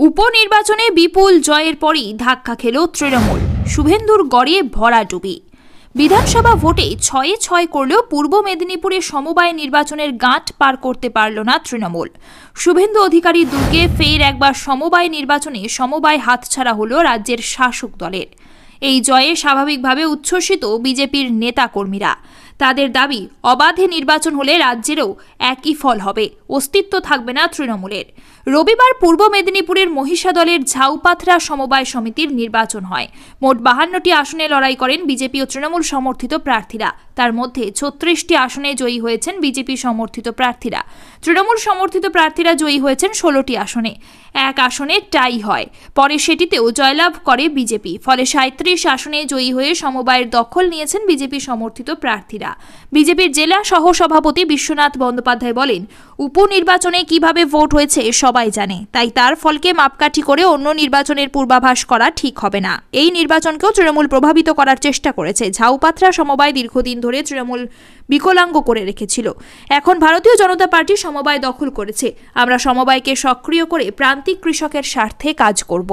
উপনির্বাচনে বিপুল জয়ের পরই ধাক্কা খেল তৃণমূল। শুভেন্দুর গড়ে ভরাডুবি। বিধানসভা ভোটে 6-6 করলেও পূর্ব মেদিনীপুরে সমবায় নির্বাচনের গাঁট পার করতে পারল না তৃণমূল। শুভেন্দু অধিকারী দুর্গে ফের একবার সমবায় নির্বাচনে সমবায় হাতছাড়া হল রাজ্যের শাসক দলের। এই জয়ে স্বাভাবিকভাবে উচ্ছ্বসিত বিজেপির নেতাকর্মীরা। তাদের দাবি, অবাধে নির্বাচন হলে রাজ্যেরও একই ফল হবে, অস্তিত্ব থাকবে না তৃণমূলের। রবিবার পূর্ব মেদিনীপুরের মহিষাদলের ঝাউপাথরা সমবায় সমিতির নির্বাচন হয়। মোট 52টি আসনে লড়াই করেন বিজেপি ও তৃণমূল সমর্থিত প্রার্থীরা। তার মধ্যে 36টি আসনে জয়ী হয়েছেন বিজেপি সমর্থিত প্রার্থীরা। তৃণমূল সমর্থিত প্রার্থীরা জয়ী হয়েছেন 16টি আসনে। এক আসনে টাই হয়, পরে সেটিতেও জয়লাভ করে বিজেপি। ফলে 37 আসনে জয়ী হয়ে সমবায়ের দখল নিয়েছেন বিজেপি সমর্থিত প্রার্থীরা। বিজেপির জেলা সহ সভাপতি বিশ্বনাথ বন্দ্যোপাধ্যায় বলেন, উপনির্বাচনে কিভাবে ভোট হয়েছে সবাই জানে, তাই তার ফলকে মাপকাঠি করে অন্য নির্বাচনের পূর্বাভাস করা ঠিক হবে না। এই নির্বাচনকেও তৃণমূল প্রভাবিত করার চেষ্টা করেছে। ঝাউপাথরা সমবায় দীর্ঘদিন ধরে তৃণমূল বিকলাঙ্গ করে রেখেছিল। এখন ভারতীয় জনতা পার্টি সমবায় দখল করেছে। আমরা সমবায়কে সক্রিয় করে প্রান্তিক কৃষকের স্বার্থে কাজ করব।